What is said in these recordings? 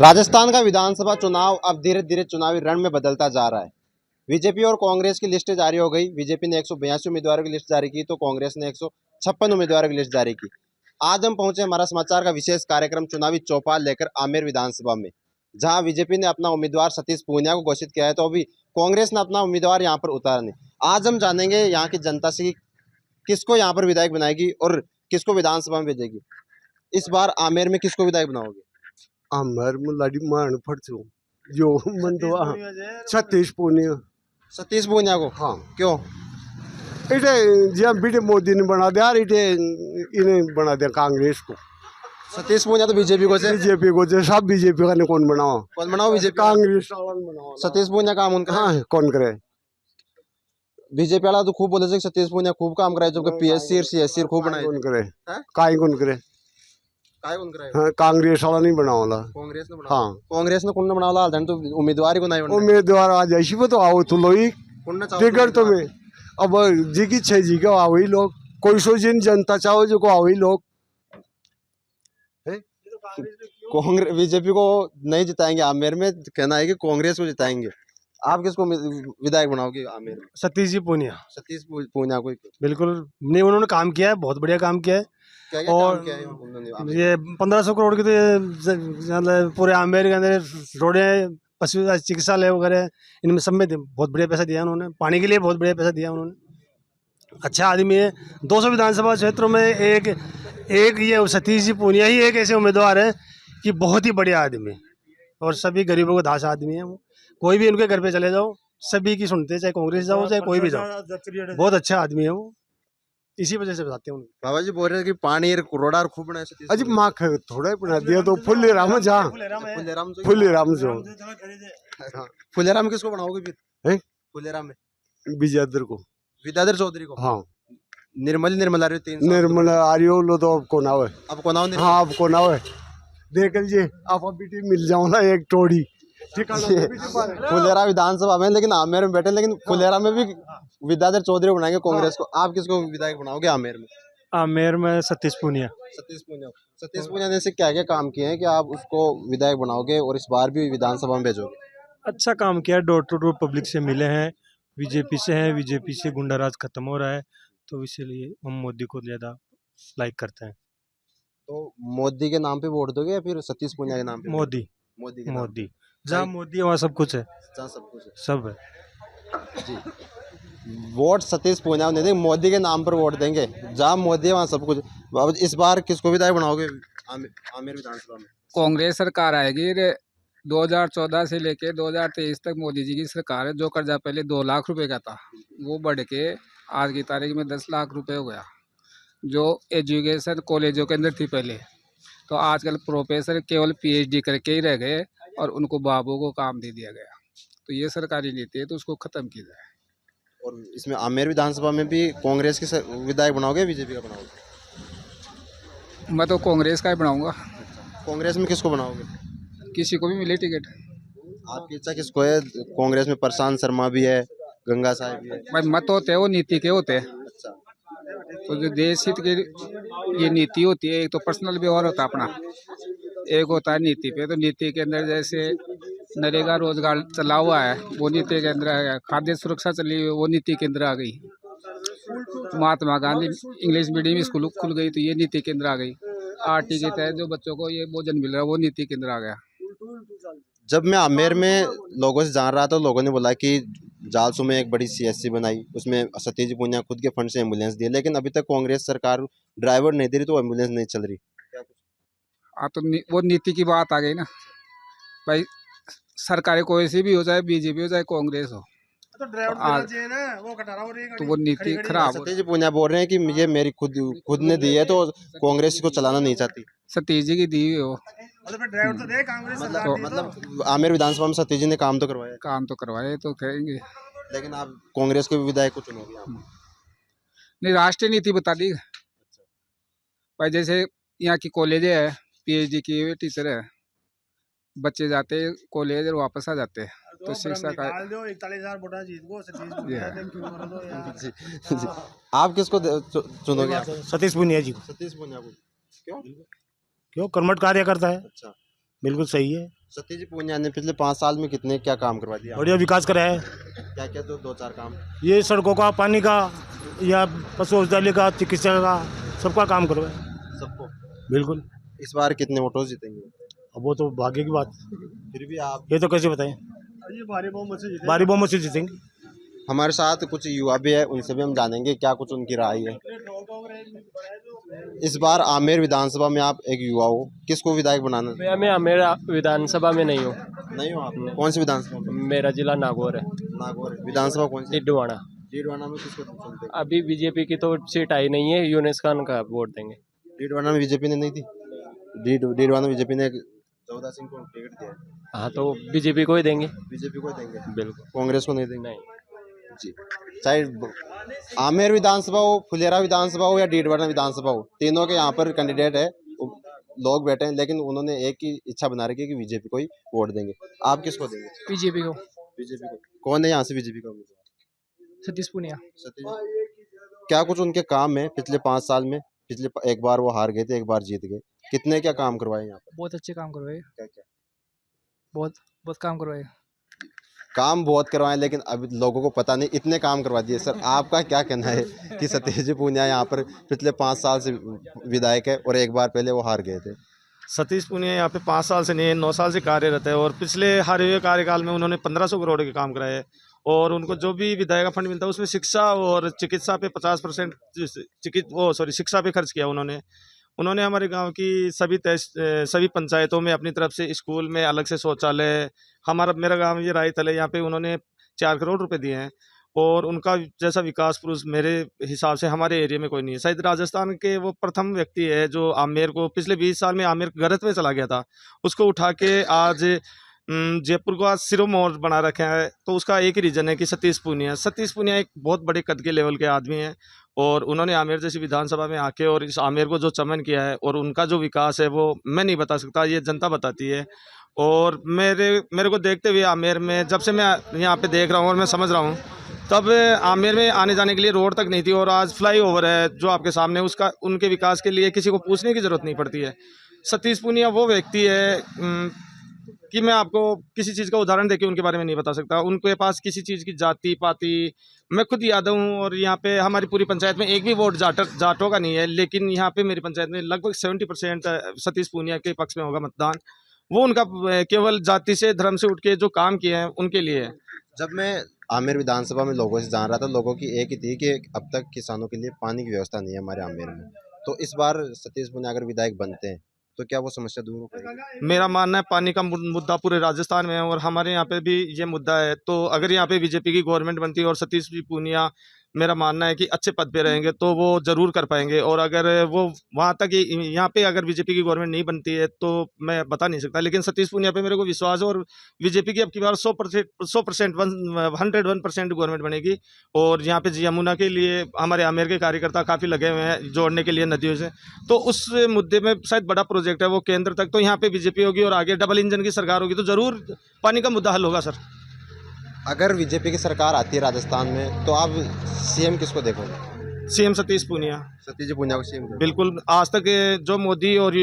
राजस्थान का विधानसभा चुनाव अब धीरे धीरे चुनावी रण में बदलता जा रहा है। बीजेपी और कांग्रेस की लिस्टें जारी हो गई। बीजेपी ने 182 उम्मीदवारों की लिस्ट जारी की तो कांग्रेस ने 156 उम्मीदवारों की लिस्ट जारी की। आज हम पहुंचे हमारा समाचार का विशेष कार्यक्रम चुनावी चौपाल लेकर आमेर विधानसभा में, जहां बीजेपी ने अपना उम्मीदवार सतीश पूनिया को घोषित किया है तो अभी कांग्रेस ने अपना उम्मीदवार यहां पर उतारा नहीं। आज हम जानेंगे यहाँ की जनता से कि किसको यहाँ पर विधायक बनाएगी और किसको विधानसभा में भेजेगी। इस बार आमेर में किसको विधायक बनाओगे? आमर मुलाडी मान फड़चो जो मन तो सतीश पूनिया। सतीश पूनिया को? हाँ, क्यों? इटे जब बीटे मोदी ने बना दिया, इटे इन्हें बना दिया कांग्रेस को। सतीश पूनिया तो बीजेपी को से? बीजेपी को से सब बीजेपी का ने कौन बनाओ? कौन बनाओ? बीजेपी कांग्रेस वाला बनाओ। सतीश पूनिया काम उनका? हाँ, कौन करे? बीजेपी वाला तो खूब बोले थे सतीश पूनिया खूब काम कराए, जबकि पीएससी और सीएससी खूब बनाए। कौन करे? हैं? काई कौन करे? काय कौन कराए? हाँ, कांग्रेस वाला नहीं बनाओला। कांग्रेस ने बनाया। हाँ, कांग्रेस ने कौन ने बनावला? हाल तो उम्मीदवार ही को नहीं बनाया। उम्मीदवार आज ऐसी तो आओ तो लोई कौन ने टिकट तो में अब जी की छह जी का आओ ही लोग, कोई सो जिन जनता चाहो जो को आओ ही लोग। कांग्रेस बीजेपी को नहीं जिताएंगे आमेर में, कहना है कि कांग्रेस को जिताएंगे। आप किसको विधायक बनाओगे आमेर में? सतीश जी पूनिया। सतीश पूनिया को? बिल्कुल नहीं, उन्होंने काम किया है, बहुत बढ़िया काम किया है। क्या क्या और काम किया है उन्होंने? ये 1500 करोड़ की तो ये पूरे आमेर के अंदर रोडें, पशु चिकित्सालय वगैरह, इनमें सब में बहुत बढ़िया पैसा दिया उन्होंने। पानी के लिए बहुत बढ़िया पैसा दिया उन्होंने। अच्छा आदमी है। 200 विधानसभा क्षेत्रों में एक ये सतीश जी पूनिया ही एक ऐसे उम्मीदवार है कि बहुत ही बढ़िया आदमी, और सभी गरीबों को दास आदमी है वो। कोई भी उनके घर पे चले जाओ, सभी की सुनते, चाहे कांग्रेस जाओ चाहे कोई भी जाओ, बहुत अच्छा आदमी है वो। इसी वजह से बताते हैं उनको। बाबा जी बोल रहे हैं कि पानी रोडार खूब बनाए सतीश अजी माँ थोड़ा ही बना दिया तो फुलेराम जा फुलेराम जो फुलेराम किसको बनाओगे फिर? हैं? फुलेराम में विजयाधर को, विद्याधर चौधरी को? हाँ। निर्मल आ रही 3 निर्मल आर्यो लो तो अब कौन आवे? अब कौन आओ? हाँ, अब कौन आवे? देख लीजिए आप अभी मिल जाओ ना एक टोड़ी फुलेरा विधानसभा में, लेकिन आमेर में बैठे, लेकिन फुलेरा में भी विद्याधर चौधरी बनाएंगे कांग्रेस को। आप किसको विधायक बनाओगे आमेर में? आमेर में सतीश पूनिया। सतीश पूनिया। सतीश पूनिया ने से क्या क्या काम किए हैं कि आप उसको विधायक बनाओगे और इस बार भी विधानसभा में भेजोगे? अच्छा काम किया, डोर टू डोर पब्लिक से मिले हैं, बीजेपी से हैं, बीजेपी से गुंडाराज खत्म हो रहा है, तो इसीलिए हम मोदी को ज्यादा लाइक करते हैं। तो मोदी के नाम पे वोट दोगे या फिर सतीश पूनिया के नाम पे? मोदी। मोदी के नाम मोदी जहाँ मोदी है वहाँ सब कुछ है, पे। जहाँ सब कुछ है। सब है। जी, वोट सतीश पूनिया को नहीं देंगे, मोदी के नाम पर वोट देंगे। जहाँ मोदी है वहाँ सब कुछ। अब इस बार किसको विधायक बनाओगे आमेर विधानसभा में? कांग्रेस सरकार आएगी। 2014 से लेके 2023 तक मोदी जी की सरकार है। जो कर्जा पहले 2 लाख रुपए का था, वो बढ़ के आज की तारीख में 10 लाख रुपए हो गया। जो एजुकेशन कॉलेजों के अंदर थी पहले, तो आजकल प्रोफेसर केवल पीएचडी करके ही रह गए और उनको बाबू को काम दे दिया गया। तो ये सरकारी नीति है, तो उसको खत्म की जाए। और इसमें आमेर विधानसभा में भी कांग्रेस के विधायक बनाओगे, बीजेपी का बनाओगे? मैं तो कांग्रेस का ही बनाऊंगा। कांग्रेस में किसको बनाओगे? किसी को भी मिले टिकट। आपकी इच्छा किसको है? कांग्रेस में प्रशांत शर्मा भी है, गंगा साहब भी है। भाई मत होते हैं वो नीति के होते हैं। अच्छा, तो जो देश हित की ये नीति होती है, एक तो पर्सनल व्यवहार होता है अपना, एक होता है नीति पे। तो नीति के अंदर जैसे नरेगा रोजगार चला हुआ है, वो नीति के अंदर है। खाद्य सुरक्षा चली हुई है, वो नीति के अंदर आ गई। Mahatma Gandhi English medium school खुल गई, तो ये नीति के अंदर आ गई। आरटी के तहत जो बच्चों को ये भोजन मिल रहा है, वो नीति के अंदर आ गया। जब मैं आमेर में लोगों से जान रहा था, लोगों ने बोला कि जालसू में एक बड़ी सीएससी बनाई, उसमें सतीश पूनिया खुद के फंड से एम्बुलेंस दी, लेकिन अभी तक कांग्रेस सरकार ड्राइवर नहीं दे रही, तो एम्बुलेंस नहीं चल रही। तो वो नीति की बात आ गई ना भाई। सरकारें कोई सी भी हो, चाहे बीजेपी हो चाहे कांग्रेस हो, तो वो नीति खराब। सतीश पूनिया बोल रहे हैं कि ये मेरी खुद ने दी है, तो कांग्रेस को चलाना नहीं चाहती। सतीश जी की दी हुई हो, मतलब आमेर विधानसभा में सतीश जी ने काम तो करवाया, काम तो करवाए तो कहेंगे। लेकिन आप कांग्रेस के विधायक को चुनोगे आप? नहीं, राष्ट्रीय नीति बता दी भाई। जैसे यहाँ की कॉलेज है, पीएचडी किए हुए टीचर है, बच्चे जाते हैं कॉलेज और वापस आ जाते हैं, तो शिक्षा का जी। आप किसको चुनोगे? सतीश पूनिया जी को। सतीश पूनिया को? क्यों? क्यों? कर्मठ कार्य करता है, अच्छा, बिल्कुल सही है। सतीश पूनिया ने पिछले 5 साल में कितने क्या काम करवा दिया? बढ़िया विकास करा है। क्या क्या तो 2-4 काम? ये सड़कों का, पानी का, या पशु औषधालय का, चिकित्सा का, सबका काम करवाए। सबको। बिल्कुल। इस बार कितने वोटों से जीतेंगे? अब वो तो भाग्य की बात, फिर भी आप ये तो कैसे बताएं। ये भारी बहुमत से जीतेंगे। हमारे साथ कुछ युवा भी है, उनसे भी हम जानेंगे क्या कुछ उनकी राय है। इस बार आमेर विधानसभा में आप एक युवा हो, किसको विधायक बनाना? मैं आमेर विधानसभा में नहीं हूँ। नहीं हो आप? कौन सी विधानसभा में? मेरा जिला नागौर है। नागौर विधानसभा कौन सी? डिडवाना। डीडवाना में किसको चुनते हैं? अभी बीजेपी की तो सीट आई नहीं है, यूनुस खान का वोट देंगे। डीडवाना में बीजेपी ने नहीं थी? डीडवाना में बीजेपी ने चौधरी सिंह को टिकट दिया है। हाँ, तो बीजेपी को ही देंगे। बीजेपी को देंगे? बिल्कुल। कांग्रेस को नहीं देंगे? नहीं। जी। चाहे आमेर विधानसभा हो, फुलेरा विधानसभा हो या डीडवाना विधानसभा हो, तीनों के यहाँ पर कैंडिडेट है, लोग बैठे हैं, लेकिन उन्होंने एक ही इच्छा बना रखी है कि बीजेपी को ही वोट देंगे। आप किसको देंगे? बीजेपी को। बीजेपी को। कौन है यहाँ से बीजेपी का उम्मीदवार? सतीश पूनिया। सतीश। क्या कुछ उनके काम है पिछले 5 साल में? पिछले एक बार वो हार गए थे, एक बार जीत गए। कितने क्या काम करवाए यहाँ पर? बहुत अच्छे काम करवाए। क्या क्या? बहुत बहुत काम करवाए। काम बहुत करवाए, लेकिन अभी लोगों को पता नहीं, इतने काम करवा दिए। सर, आपका क्या कहना है कि सतीश जी पूनिया यहाँ पर पिछले 5 साल से विधायक है और एक बार पहले वो हार गए थे? सतीश पूनिया यहाँ पे 5 साल से नहीं, 9 साल से कार्यरत है और पिछले हारे हुए कार्यकाल में उन्होंने 1500 करोड़ के काम कराए और उनको जो भी विधायक फंड मिलता है उसमें शिक्षा और चिकित्सा पे 50% शिक्षा पे खर्च किया उन्होंने हमारे गांव की सभी पंचायतों में अपनी तरफ से स्कूल में अलग से शौचालय, मेरा गांव ये रायतल है, यहाँ पे उन्होंने 4 करोड़ रुपए दिए हैं और उनका जैसा विकास पुरुष मेरे हिसाब से हमारे एरिया में कोई नहीं है। शायद राजस्थान के वो प्रथम व्यक्ति है जो आमेर को पिछले 20 साल में आमेर गलत में चला गया था, उसको उठा के आज जयपुर को आज सिरोमोर बना रखे हैं। तो उसका एक ही रीज़न है कि सतीश पूनिया एक बहुत बड़े कद के लेवल के आदमी हैं और उन्होंने आमेर जैसी विधानसभा में आके और इस आमेर को जो चमन किया है और उनका जो विकास है वो मैं नहीं बता सकता, ये जनता बताती है। और मेरे को देखते हुए आमेर में जब से मैं यहाँ पे देख रहा हूँ और मैं समझ रहा हूँ, तब आमेर में आने जाने के लिए रोड तक नहीं थी और आज फ्लाईओवर है जो आपके सामने, उसका उनके विकास के लिए किसी को पूछने की ज़रूरत नहीं पड़ती है। सतीश पूनिया वो व्यक्ति है कि मैं आपको किसी चीज़ का उदाहरण देके उनके बारे में नहीं बता सकता। उनके पास किसी चीज़ की जाति पाति, मैं खुद यादव हूँ और यहाँ पे हमारी पूरी पंचायत में एक भी वोट जाटों का नहीं है, लेकिन यहाँ पे मेरी पंचायत में लगभग 70% सतीश पूनिया के पक्ष में होगा मतदान। वो उनका केवल जाति से धर्म से उठ के जो काम किए हैं उनके लिए है। जब मैं आमेर विधानसभा में लोगों से जान रहा था, लोगों की एक ही थी कि अब तक किसानों के लिए पानी की व्यवस्था नहीं है हमारे आमेर में। तो इस बार सतीश पूनिया अगर विधायक बनते हैं तो क्या वो समस्या दूर हो पाएगी? मेरा मानना है पानी का मुद्दा पूरे राजस्थान में है और हमारे यहाँ पे भी ये मुद्दा है। तो अगर यहाँ पे बीजेपी की गवर्नमेंट बनती है और सतीश पूनिया मेरा मानना है कि अच्छे पद पे रहेंगे तो वो ज़रूर कर पाएंगे। और अगर वो वहाँ तक यहाँ पे अगर बीजेपी की गवर्नमेंट नहीं बनती है तो मैं बता नहीं सकता, लेकिन सतीश पूनिया पे मेरे को विश्वास है और बीजेपी की अब की बार 101% गवर्नमेंट बनेगी। और यहाँ पे यमुना के लिए हमारे आमेर के कार्यकर्ता काफ़ी लगे हुए हैं जोड़ने के लिए नदियों से, तो उस मुद्दे में शायद बड़ा प्रोजेक्ट है वो केंद्र तक, तो यहाँ पे बीजेपी होगी और आगे डबल इंजन की सरकार होगी तो ज़रूर पानी का मुद्दा हल होगा। सर, अगर बीजेपी की सरकार आती है राजस्थान में तो आप सीएम किसको देखोगे? सीएम सतीश पूनिया। सतीश जी पूनिया को सीएम? बिल्कुल। आज तक जो मोदी और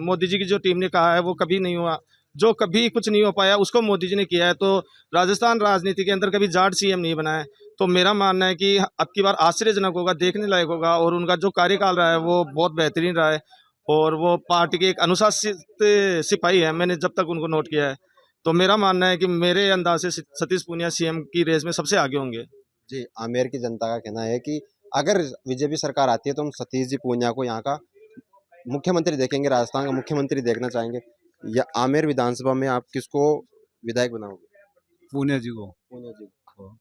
मोदी जी की जो टीम ने कहा है वो कभी नहीं हुआ, जो कभी कुछ नहीं हो पाया उसको मोदी जी ने किया है। तो राजस्थान राजनीति के अंदर कभी जाट सीएम नहीं बना है। तो मेरा मानना है कि अब की बार आश्चर्यजनक होगा, देखने लायक होगा और उनका जो कार्यकाल रहा है वो बहुत बेहतरीन रहा है और वो पार्टी के एक अनुशासित सिपाही है, मैंने जब तक उनको नोट किया है। तो मेरा मानना है कि मेरे अंदाज से सतीश पूनिया सीएम की रेस में सबसे आगे होंगे। जी, आमेर की जनता का कहना है कि अगर बीजेपी सरकार आती है तो हम सतीश जी पूनिया को यहाँ का मुख्यमंत्री देखेंगे, राजस्थान का मुख्यमंत्री देखना चाहेंगे। या आमेर विधानसभा में आप किसको विधायक बनाओगे? पूनिया जी को। पूनिया जी को।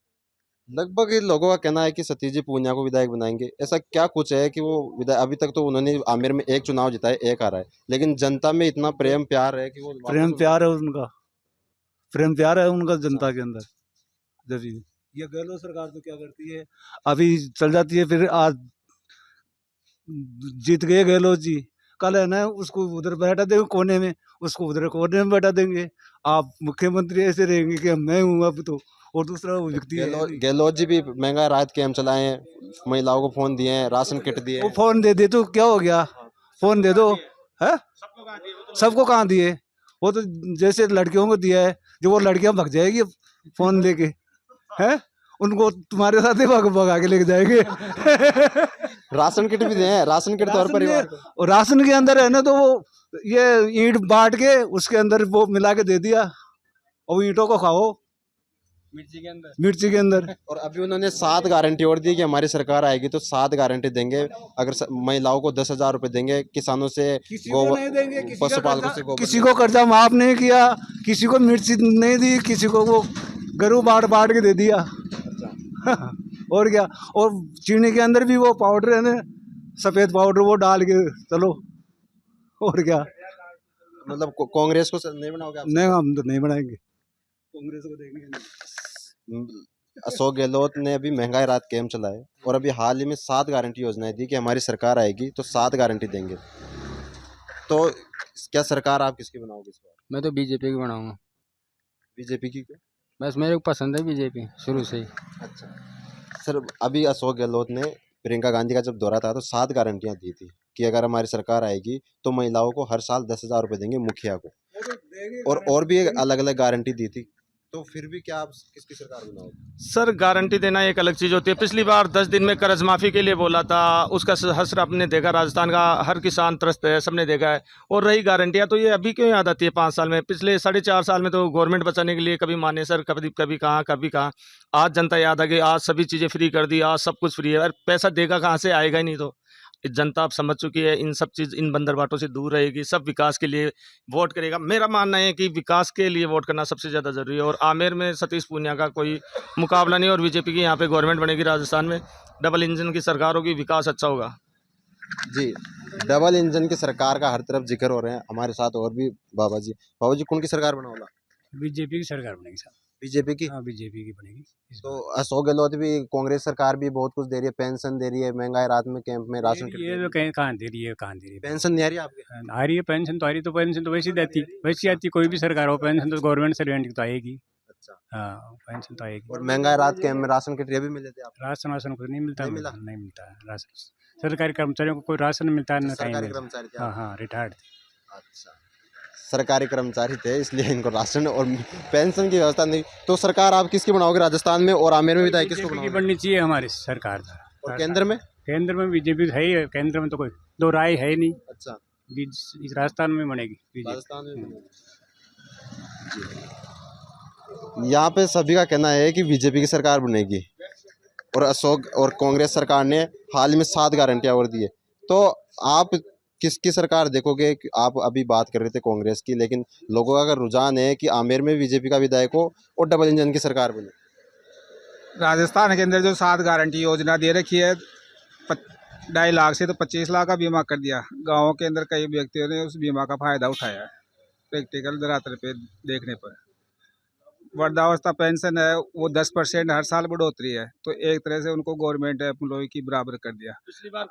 लगभग लोगों का कहना है कि सतीश जी पूनिया को विधायक बनाएंगे। ऐसा क्या कुछ है कि वो विधायक, अभी तक तो उन्होंने आमेर में एक चुनाव जिता है, एक हारा है, लेकिन जनता में इतना प्रेम प्यार है कि वो प्रेम प्यार है उनका जनता के अंदर। जब ये गहलोत सरकार तो क्या करती है, अभी चल जाती है, फिर आज जीत गए गहलोत जी, कल है ना उसको उधर बैठा देंगे कोने में, उसको उधर कोने में बैठा देंगे। आप मुख्यमंत्री ऐसे रहेंगे कि मैं हूँ अब तो, और दूसरा वो व्यक्ति है। गहलोत जी भी महंगा राहत कैंप चलाए हैं, महिलाओं को फोन दिए हैं, राशन किट दिए। वो फोन दे दे तो क्या हो गया, फोन दे दो है, सबको कहाँ दिए। वो तो जैसे लड़कियों को दिया है, जो वो लड़कियां भग जाएगी फोन लेके, हैं उनको तुम्हारे साथ ही भगा के लेके जाएंगे। राशन किट भी दें, राशन किट तो हर परिवार को। और राशन के अंदर है ना, तो वो ये ईंट बांट के उसके अंदर वो मिला के दे दिया, और वो ईंटों को खाओ मिर्ची के अंदर। और अभी उन्होंने 7 गारंटी और दी कि हमारी सरकार आएगी तो 7 गारंटी देंगे। अगर महिलाओं को 10,000 रुपए देंगे, किसानों से किसी को नहीं देंगे, पशुपालकों से गोबर किसी को कर्जा माफ नहीं किया, किसी को मिर्ची नहीं दी, किसी को वो गरू बांट बांट के दे दिया। और क्या, और चीनी के अंदर भी वो पाउडर है ना, सफेद पाउडर, वो डाल के चलो। और क्या, मतलब कांग्रेस को नहीं बनाओगे आप? नहीं हम तो नहीं बनाएंगे, कांग्रेस को देंगे नहीं। अशोक गहलोत ने अभी महंगाई राहत कैंप चलाए और अभी हाल ही में 7 गारंटी योजनाएं दी कि हमारी सरकार आएगी तो 7 गारंटी देंगे। तो क्या सरकार आप किसकी बनाओगे इस बार? मैं तो बीजेपी की बनाऊंगा। बीजेपी की क्यों? बस मेरे को पसंद है बीजेपी शुरू से ही। अच्छा सर, अभी अशोक गहलोत ने प्रियंका गांधी का जब दौरा था तो 7 गारंटियां दी थी कि अगर हमारी सरकार आएगी तो महिलाओं को हर साल 10,000 रुपए देंगे, मुखिया को, और भी अलग अलग गारंटी दी थी। तो फिर भी क्या आप किसकी सरकार बनाओगे? सर गारंटी देना एक अलग चीज़ होती है। पिछली बार 10 दिन में कर्ज माफ़ी के लिए बोला था, उसका हसर आपने देखा, राजस्थान का हर किसान त्रस्त है, सबने देखा है। और रही गारंटियाँ, तो ये अभी क्यों याद आती है 5 साल में? पिछले 4.5 साल में तो गवर्नमेंट बचाने के लिए कभी मानेसर, कभी कभी कहाँ। आज जनता याद आ गई, आज सभी चीज़ें फ्री कर दी, आज सब कुछ फ्री है। अरे पैसा देगा कहाँ से, आएगा ही नहीं। तो जनता अब समझ चुकी है, इन सब चीज़, इन बंदरबाटों से दूर रहेगी, सब विकास के लिए वोट करेगा। मेरा मानना है कि विकास के लिए वोट करना सबसे ज़्यादा ज़रूरी है। और आमेर में सतीश पूनिया का कोई मुकाबला नहीं, और बीजेपी की यहाँ पे गवर्नमेंट बनेगी, राजस्थान में डबल इंजन की सरकार होगी, विकास अच्छा होगा। जी, डबल इंजन की सरकार का हर तरफ जिक्र हो रहे हैं। हमारे साथ और भी बाबा जी कौन की सरकार बनाओला? बीजेपी की सरकार बनेगी साहब। बीजेपी की? हाँ, बीजेपी की बनेगी। तो अशोक गहलोत भी, कांग्रेस सरकार भी बहुत कुछ दे रही है, पेंशन दे रही है, महंगाई राहत में कैंप में राशन किट ये तो कहीं कहाँ दे रही है, कहाँ दे रही है? पेंशन नहीं आ रही है आपके? आ रही है पेंशन, तो आ रही, तो पेंशन तो वैसी देती, वैसी आती, कोई भी सरकार हो, पेंशन तो गवर्नमेंट सर्वेंट की तो आएगी। अच्छा, हाँ, पेंशन तो आएगी। और महंगाई राहत कैंप में राशन किट ये भी मिले थे आप? राशन वाशन कुछ नहीं मिलता, नहीं मिला? नहीं मिलता है राशन। सरकारी कर्मचारियों को कोई राशन मिलता है ना, कहीं सरकारी मिलता। कर्मचारी थे हाँ आप? हाँ, रिटायर्ड थे। अच्छा, सरकारी कर्मचारी थे इसलिए इनको राशन और पेंशन की व्यवस्था नहीं। तो सरकार आप किसकी बनाओगे राजस्थान में, और आमेर में बताइए किसको बीजेपी की बनाओगे? बननी चाहिए हमारी सरकार। और केंद्र में? केंद्र में बीजेपी है ही है, केंद्र में तो कोई दो राय है ही नहीं। अच्छा, इस राजस्थान में बनेगी बीजेपी। राजस्थान में बनेगी। यहाँ पे सभी का कहना है कि बीजेपी की सरकार बनेगी, और अशोक और कांग्रेस सरकार ने हाल में 7 गारंटियां और दी है। तो आप किसकी सरकार देखोगे? आप अभी बात कर रहे थे कांग्रेस की, लेकिन लोगों का रुझान है कि आमेर में बीजेपी का विधायक हो और डबल इंजन की सरकार बने। राजस्थान के अंदर जो 7 गारंटी योजना दे रखी है, 2.5 लाख से तो 25 लाख का बीमा कर दिया। गाँवों के अंदर कई व्यक्तियों ने उस बीमा का फायदा उठाया है, प्रैक्टिकल धरातल पे देखने पर। वृद्धावस्था पेंशन है, वो 10% हर साल बढ़ोतरी है, तो एक तरह से उनको गवर्नमेंट एम्प्लॉय की बराबर कर दिया। पिछली बार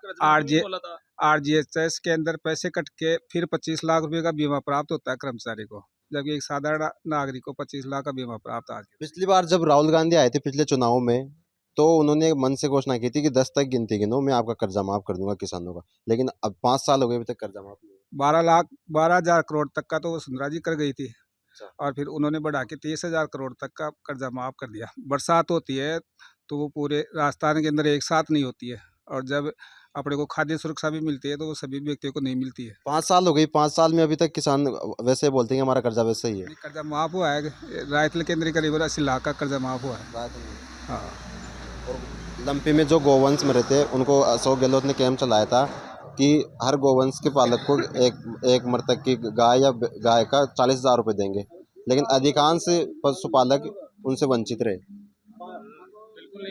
RGHS के अंदर पैसे कट के फिर 25 लाख रुपए का बीमा प्राप्त होता है कर्मचारी को, जबकि एक साधारण नागरिक को 25 लाख का बीमा प्राप्त आ गया। पिछली बार जब राहुल गांधी आए थे पिछले चुनाव में, तो उन्होंने मन से घोषणा की थी कि 10 तक गिनती गिनो, मैं आपका कर्जा माफ कर दूंगा किसानों का। लेकिन अब 5 साल हो गए, अभी तक कर्जा माफ नहीं हुआ। 12,000 करोड़ तक का तो वसुंधरा जी कर गई थी, अच्छा। और फिर उन्होंने बढ़ा के 30,000 करोड़ तक का कर्जा माफ कर दिया। बरसात होती है तो वो पूरे राजस्थान के अंदर एक साथ नहीं होती है, और जब अपने को खाद्य सुरक्षा भी मिलती है तो वो सभी व्यक्तियों को नहीं मिलती है। 5 साल हो गई, 5 साल में अभी तक किसान वैसे बोलते हैं कि हमारा कर्जा वैसे ही है। कर्जा माफ हुआ है, रायतल के अंदर करीब 80 लाख का कर्जा माफ हुआ है। हाँ, और लंपी में जो गोवंश मरे थे, उनको अशोक गहलोत ने कैंप चलाया था कि हर गोवंश के पालक को एक मृतक की गाय या गाय का 40,000 रुपये देंगे, लेकिन अधिकांश पशुपालक उनसे वंचित रहे।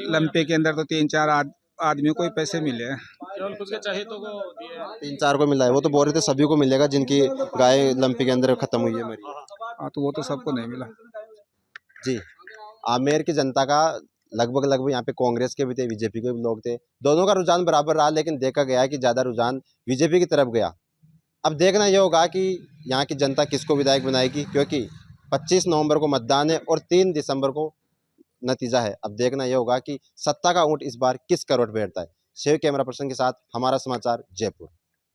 लंपे के अंदर तो 3-4 आदमियों को ही पैसे मिले हैं, केवल खुद के चाहिए तो वो दिए। 3-4 को मिला है, वो तो बोल रहे थे सभी को मिलेगा जिनकी गाय लंपी के अंदर खत्म हुई है, मरी। हाँ, तो वो तो सबको नहीं मिला। जी, आमेर की जनता का लगभग यहाँ पे कांग्रेस के भी थे, बीजेपी के भी लोग थे, दोनों का रुझान बराबर रहा, लेकिन देखा गया कि ज़्यादा रुझान बीजेपी की तरफ गया। अब देखना यह होगा कि यहाँ की जनता किसको विधायक बनाएगी, क्योंकि 25 नवंबर को मतदान है और 3 दिसंबर को नतीजा है। अब देखना यह होगा कि सत्ता का ऊँट इस बार किस करवट बैठता है। शिव कैमरा पर्सन के साथ हमारा समाचार, जयपुर।